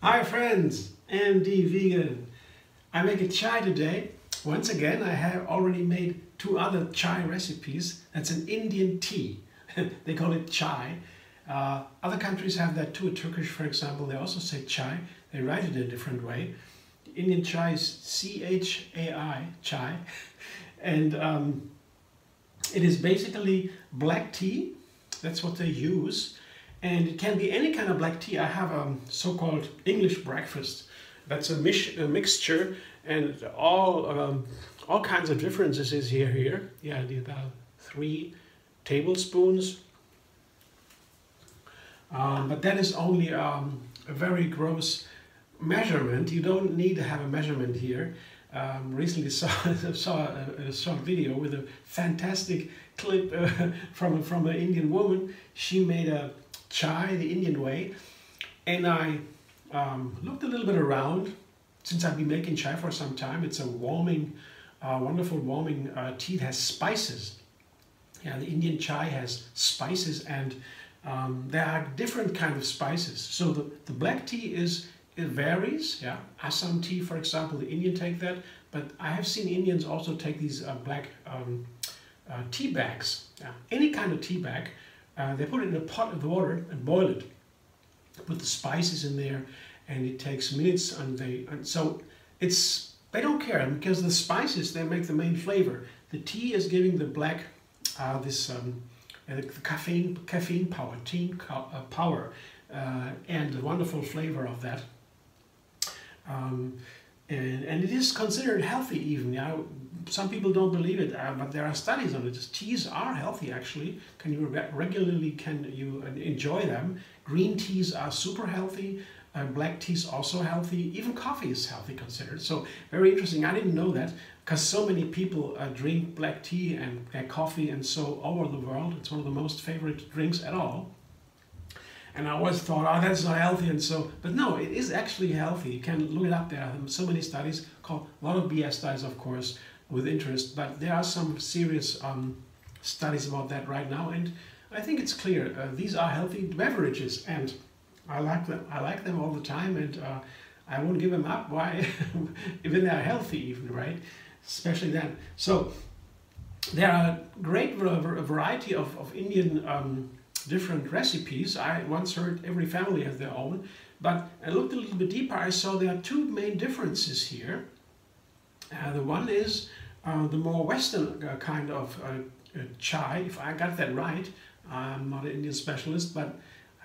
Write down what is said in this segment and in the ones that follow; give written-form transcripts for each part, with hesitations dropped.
Hi friends, MD Vegan. I make a chai today. Once again, I have already made two other chai recipes. That's an Indian tea. They call it chai. Other countries have that too. Turkish, for example, they also say chai. They write it in a different way. The Indian chai is C-H-A-I, chai. And it is basically black tea. That's what they use. And it can be any kind of black tea. I have a so-called English breakfast. That's a mixture, and all kinds of differences is here. Yeah, about 3 tablespoons. But that is only a very gross measurement. You don't need to have a measurement here. Recently saw a short video with a fantastic clip from an Indian woman. She made a chai the Indian way, and I looked a little bit around. Since I've been making chai for some time, it's a warming, wonderful warming tea. It has spices. Yeah, the Indian chai has spices, and there are different kind of spices. So the black tea it varies. Yeah, Assam tea, for example, the Indian take that, but I have seen Indians also take these black tea bags. Yeah, any kind of tea bag. They put it in a pot of water and boil it. Put the spices in there, and it takes minutes. So they don't care, because the spices, they make the main flavor. The tea is giving the black the caffeine power, and the wonderful flavor of that. And it is considered healthy even. Yeah? Some people don't believe it, but there are studies on it. Teas are healthy actually. Regularly enjoy them. Green teas are super healthy. Black tea is also healthy. Even coffee is healthy considered. So very interesting. I didn't know that, because so many people drink black tea and coffee and so over the world. It's one of the most favorite drinks at all. And I always thought, oh, that's not healthy, and so, but no, it is actually healthy. You can look it up. There are so many studies, a lot of BS studies, of course, with interest, but there are some serious studies about that right now, and I think it's clear. These are healthy beverages, and I like them. I like them all the time, and I won't give them up. Why? Even they're healthy, even, right? Especially then. So there are a great variety of Indian different recipes. I once heard every family has their own, but I looked a little bit deeper. I saw there are two main differences here. The one is the more Western kind of chai, if I got that right. I'm not an Indian specialist, but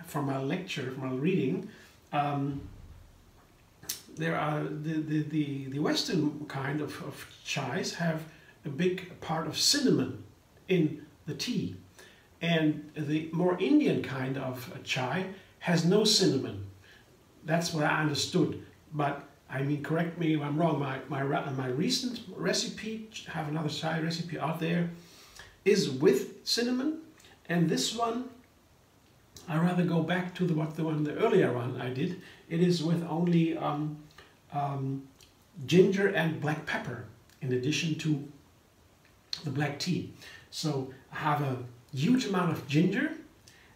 from my lecture, from my reading, there are the Western kind of chais have a big part of cinnamon in the tea. And the more Indian kind of chai has no cinnamon. That's what I understood. But I mean, correct me if I'm wrong. My recent recipe, I have another chai recipe out there, is with cinnamon. And this one, I rather go back to the earlier one I did. It is with only ginger and black pepper in addition to the black tea. So I have a huge amount of ginger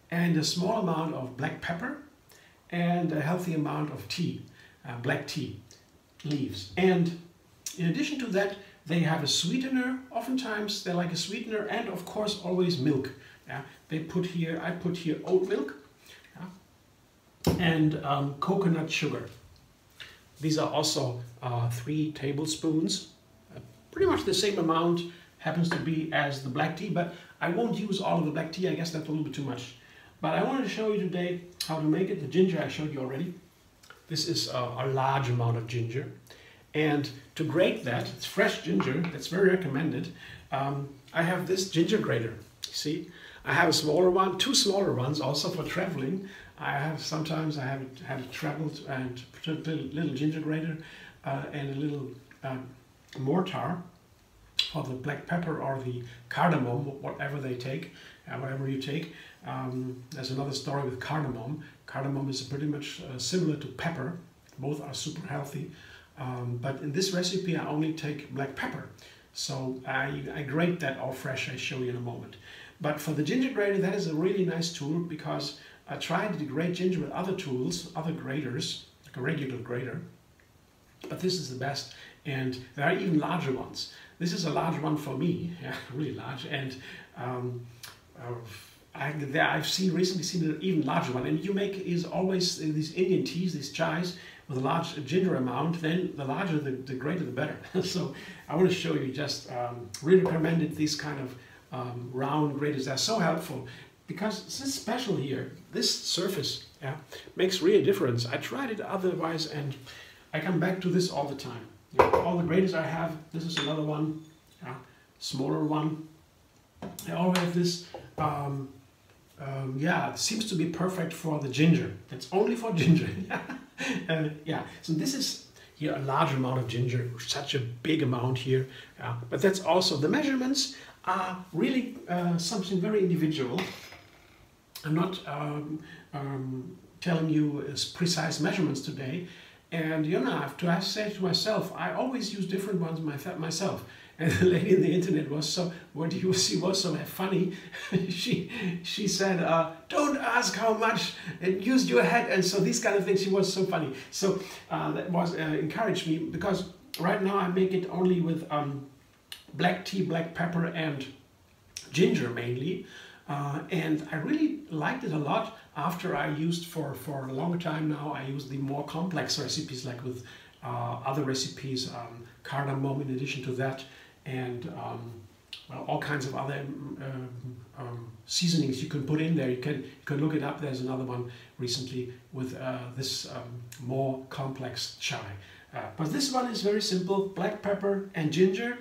and a small amount of black pepper and a healthy amount of tea, black tea leaves. And in addition to that, they have a sweetener. Oftentimes they like a sweetener, and of course always milk. Yeah, I put here oat milk, yeah, and coconut sugar. These are also 3 tablespoons, pretty much the same amount happens to be as the black tea, but I won't use all of the black tea. I guess that's a little bit too much. But I wanted to show you today how to make it. The ginger I showed you already. This is a large amount of ginger. And to grate that, it's fresh ginger, that's very recommended. I have this ginger grater. See, I have a smaller one, 2 smaller ones also for traveling. Sometimes I have traveled and put a little ginger grater and a little mortar for the black pepper or the cardamom, whatever they take, whatever you take. There's another story with cardamom. Cardamom is pretty much similar to pepper. Both are super healthy. But in this recipe, I only take black pepper. So I grate that all fresh. I show you in a moment. But for the ginger grater, that is a really nice tool because I tried to grate ginger with other tools, other graters, like a regular grater. But this is the best, and there are even larger ones. This is a large one for me, yeah, really large. And I've recently seen an even larger one. And you make is always these Indian teas, these chais with a large ginger amount. Then the larger the greater the better. So I want to show you just really recommended these kind of round graters. They're so helpful because this is special here. This surface, yeah, makes really a difference. I tried it otherwise, and I come back to this all the time. All the graters I have, this is another one, smaller one. I always have this, yeah, it seems to be perfect for the ginger. It's only for ginger. Yeah, so this is here a large amount of ginger, such a big amount here. But that's also, the measurements are really something very individual. I'm not telling you precise measurements today. And you know, I have to say to myself, I always use different ones myself. And the lady on the internet was so, what you see was so funny. she said, don't ask how much, and use your head. And so these kind of things, she was so funny. So that was encouraged me, because right now I make it only with black tea, black pepper, and ginger mainly. And I really liked it a lot. After I used for a long time now, I use the more complex recipes, like with other recipes, cardamom in addition to that, and well, all kinds of other seasonings you can put in there. You can look it up. There's another one recently with this more complex chai. But this one is very simple: black pepper and ginger.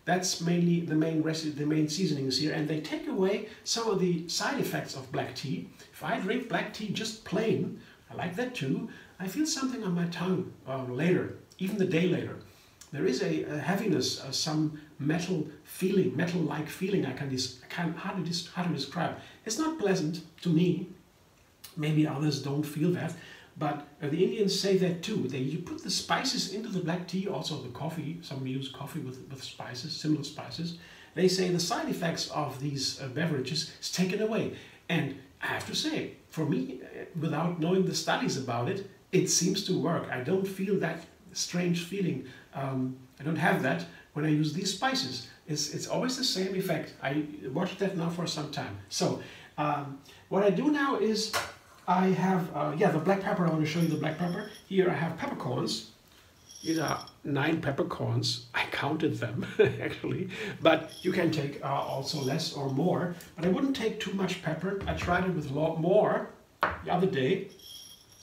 That's mainly the main recipe, the main seasonings here, and they take away some of the side effects of black tea. If I drink black tea just plain, I like that too, I feel something on my tongue later, even the day later. There is a heaviness, some metal feeling, metal-like feeling I can't hardly describe. It's not pleasant to me. Maybe others don't feel that. But the Indians say that too. You put the spices into the black tea, also the coffee. Some use coffee with spices, similar spices. They say the side effects of these beverages is taken away. And I have to say, for me, without knowing the studies about it, it seems to work. I don't feel that strange feeling. I don't have that when I use these spices. It's always the same effect. I watched that now for some time. So what I do now is, I have, yeah, the black pepper. I want to show you the black pepper. Here I have peppercorns. These are 9 peppercorns. I counted them, actually. But you can take also less or more. But I wouldn't take too much pepper. I tried it with a lot more the other day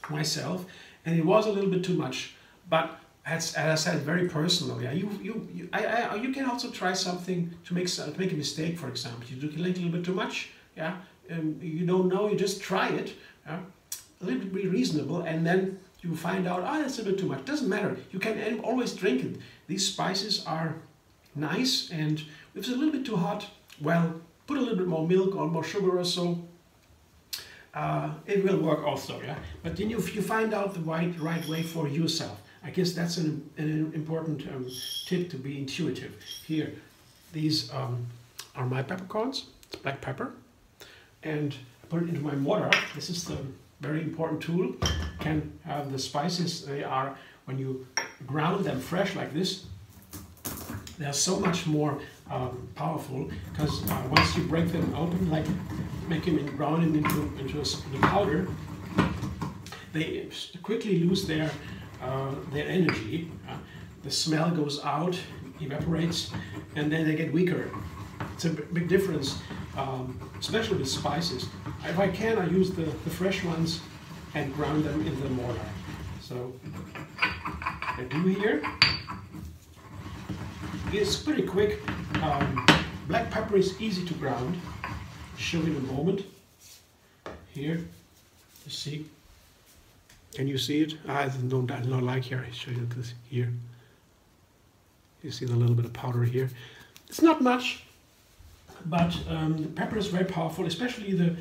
myself, and it was a little bit too much. But as I said, very personal. Yeah, you can also try something to make a mistake. For example, you do a little bit too much. Yeah, you don't know. You just try it. A little bit be reasonable, and then you find out, that's a bit too much. Doesn't matter. You can always drink it. These spices are nice, and if it's a little bit too hot, well, put a little bit more milk or more sugar or so. It will work also, yeah. But then you find out the right way for yourself. I guess that's an important tip, to be intuitive. Here, these are my peppercorns. It's black pepper, and put it into my mortar. This is the very important tool. Can have the spices. They are, when you ground them fresh like this, they are so much more powerful, because once you break them open, like make them ground them into a powder, they quickly lose their energy. The smell goes out, evaporates, and then they get weaker. It's a big difference, especially with spices. If I can, I use the fresh ones and ground them in the mortar. So I do here. It's pretty quick. Black pepper is easy to ground. Show you in a moment. Here, you see. Can you see it? I don't like here. I show you this here. You see the little bit of powder here. It's not much, but the pepper is very powerful, especially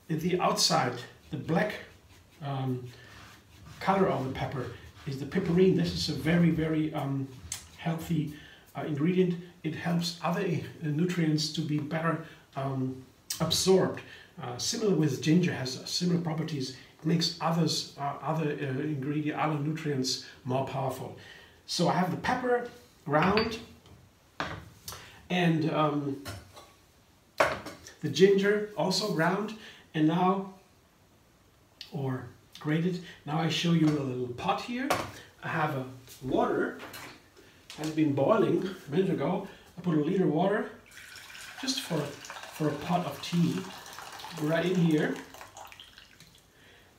the outside, the black color of the pepper is the piperine. This is a very, very healthy ingredient. It helps other nutrients to be better absorbed. Similar with ginger, has similar properties. It makes other nutrients more powerful. So I have the pepper ground and the ginger also ground, and now, or grated. Now I show you a little pot here. I have a water, has been boiling a minute ago. I put a liter of water just for a pot of tea right in here.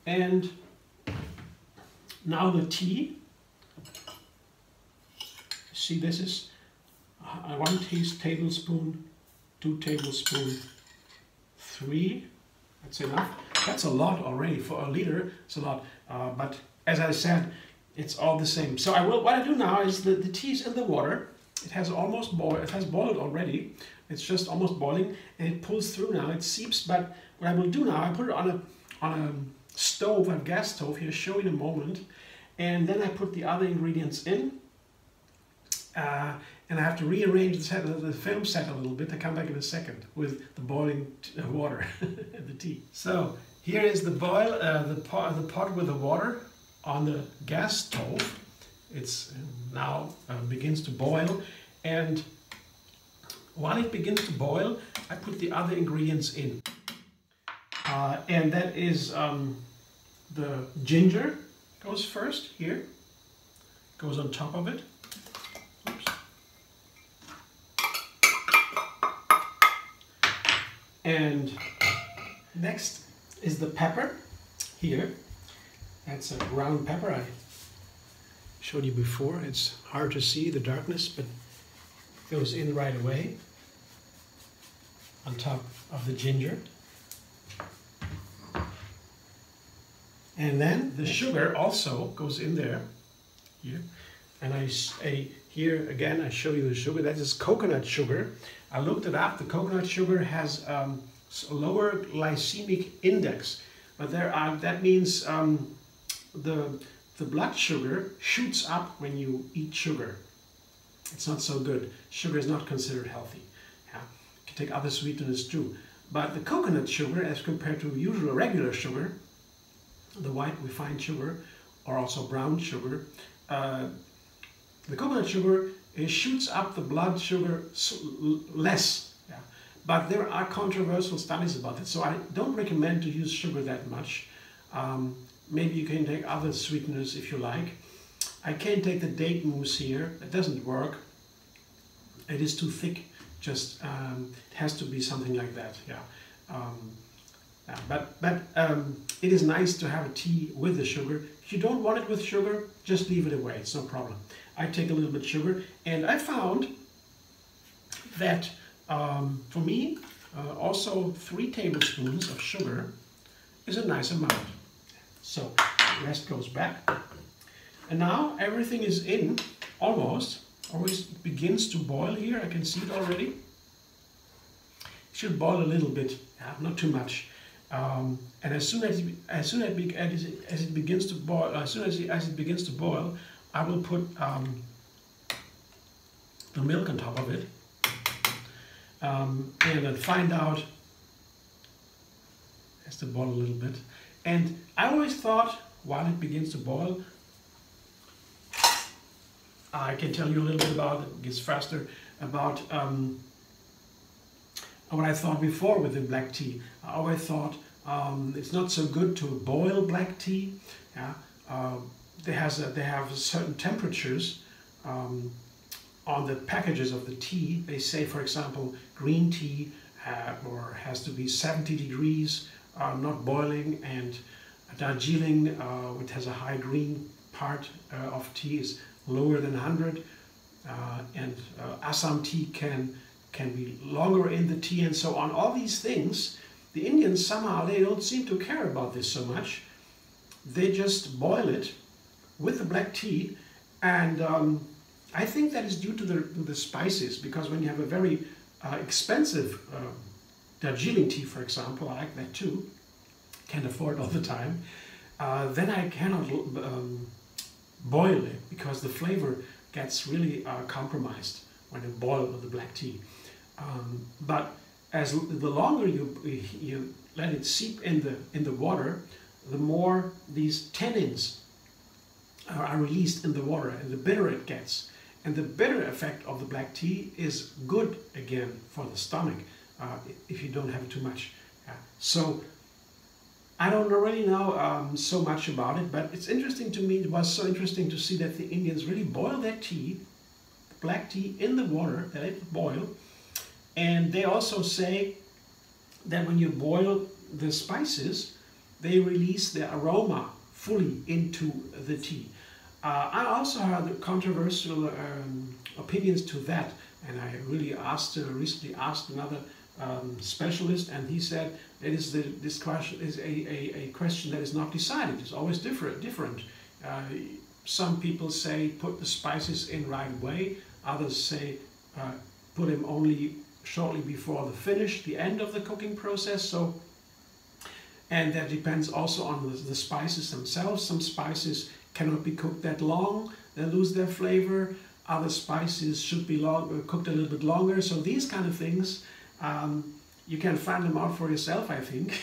And now the tea, see, this is 1 tablespoon, 2 tablespoons, 3, that's enough. That's a lot already for a liter, it's a lot. But as I said, it's all the same. So what I do now is the tea is in the water. It has almost boiled, it has boiled already. It's just almost boiling and it pulls through now, it seeps. But what I will do now, I put it on a stove, a gas stove here, show you in a moment. And then I put the other ingredients in. And I have to rearrange the film set a little bit. I come back in a second with the boiling water and the tea. So here is the pot with the water on the gas stove. It's now begins to boil, and while it begins to boil, I put the other ingredients in, and that is the ginger goes first here, goes on top of it. Oops. And next is the pepper here. That's a ground pepper. I showed you before. It's hard to see the darkness, but it goes in right away on top of the ginger. And then the sugar also goes in there here. And here again I show you the sugar. That is coconut sugar. I looked it up. The coconut sugar has a lower glycemic index, but that means the blood sugar shoots up when you eat sugar. It's not so good. Sugar is not considered healthy. Yeah. You can take other sweeteners too. But the coconut sugar, as compared to usual regular sugar, the white refined sugar, or also brown sugar, the coconut sugar, it shoots up the blood sugar less. Yeah. But there are controversial studies about it, so I don't recommend to use sugar that much. Maybe you can take other sweeteners if you like. I can't take the date mousse here. It doesn't work. It is too thick. Just it has to be something like that. Yeah. But it is nice to have a tea with the sugar. If you don't want it with sugar, just leave it away. It's no problem. I take a little bit of sugar, and I found that for me, also 3 tablespoons of sugar is a nice amount. So the rest goes back. And now everything is in, almost. Always begins to boil here. I can see it already. It should boil a little bit, not too much. And as soon as it begins to boil, I will put the milk on top of it, and then find out. It has to boil a little bit. And I always thought, while it begins to boil, I can tell you a little bit about it. It gets faster about what I thought before with the black tea. I always thought it's not so good to boil black tea. Yeah, they have certain temperatures on the packages of the tea. They say, for example, green tea has to be 70 degrees, not boiling, and Darjeeling, which has a high green part of tea, is lower than 100, and Assam tea can be longer in the tea, and so on. All these things, the Indians somehow, they don't seem to care about this so much. They just boil it with the black tea, and I think that is due to the spices, because when you have a very expensive Darjeeling tea, for example, I like that too, can't afford all the time, then I cannot boil it because the flavor gets really compromised when you boil the black tea. But as the longer you let it seep in the water, the more these tannins are released in the water, and the bitter it gets. And the bitter effect of the black tea is good again for the stomach if you don't have it too much. So I don't really know so much about it, but it's interesting to me. It was so interesting to see that the Indians really boil their tea, black tea, in the water, they let it boil. And they also say that when you boil the spices, they release their aroma fully into the tea. I also heard controversial opinions to that, and I really recently asked another specialist, and he said this question is a question that is not decided. It's always different. Some people say put the spices in right away. Others say put them only shortly before the end of the cooking process. So, and that depends also on the spices themselves. Some spices cannot be cooked that long; they lose their flavor. Other spices should be cooked a little bit longer. So these kind of things, you can find them out for yourself, I think.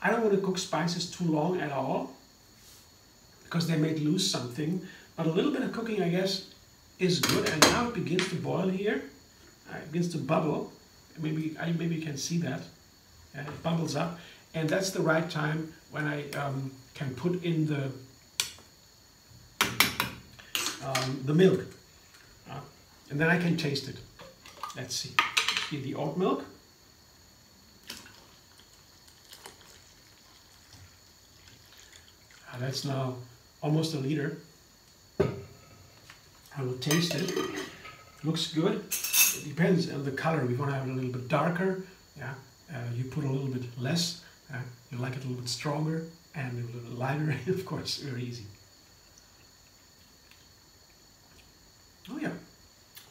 I don't want to cook spices too long at all, because they may lose something. But a little bit of cooking, I guess, is good. And now it begins to boil here. It begins to bubble. Maybe you can see that. It bubbles up. And that's the right time when I can put in the milk. And then I can taste it. Let's see. See the oat milk. That's now almost a liter. I will taste it. Looks good. It depends on the color. We want to have it a little bit darker. Yeah. You put a little bit less. You like it a little bit stronger and a little bit lighter. Of course, very easy. Oh yeah,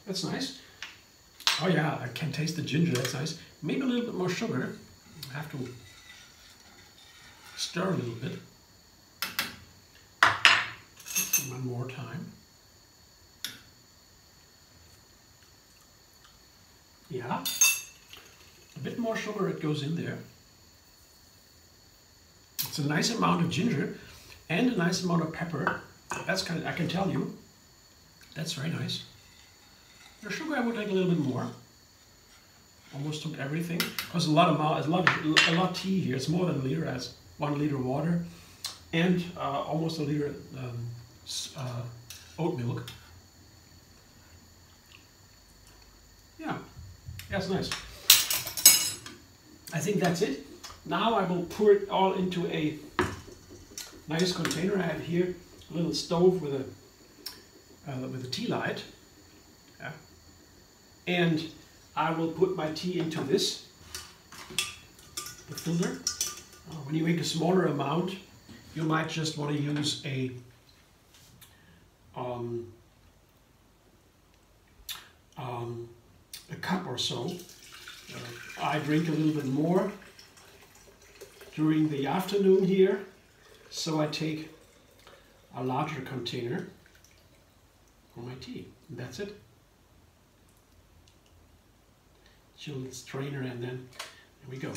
that's nice. Oh yeah, I can taste the ginger. That's nice. Maybe a little bit more sugar. I have to stir a little bit. One more time. Yeah, a bit more sugar, it goes in there. It's a nice amount of ginger and a nice amount of pepper. That's kind of, I can tell you, that's very nice. The sugar I would take a little bit more. Almost took everything. Because a lot of tea here. It's more than a liter, as 1 liter water and almost a liter oat milk. Yeah, that's nice. I think that's it. Now I will pour it all into a nice container. I have here a little stove with a tea light. Yeah. And I will put my tea into this, the filter. When you make a smaller amount, you might just want to use a cup or so. I drink a little bit more during the afternoon here, so I take a larger container for my tea. And that's it. Chilled strainer, and then here we go.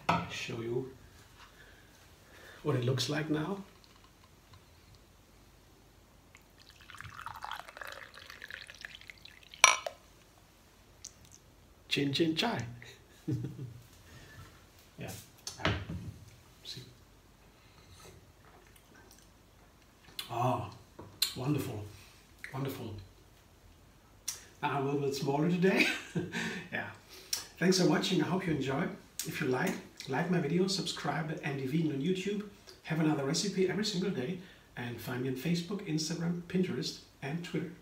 I'll show you what it looks like now. Chin chin chai. Yeah. See. Ah, wonderful, wonderful. Now a little bit smaller today. Yeah. Thanks for watching. I hope you enjoy. If you like my video, subscribe to Andy Vegan on YouTube. Have another recipe every single day, and find me on Facebook, Instagram, Pinterest, and Twitter.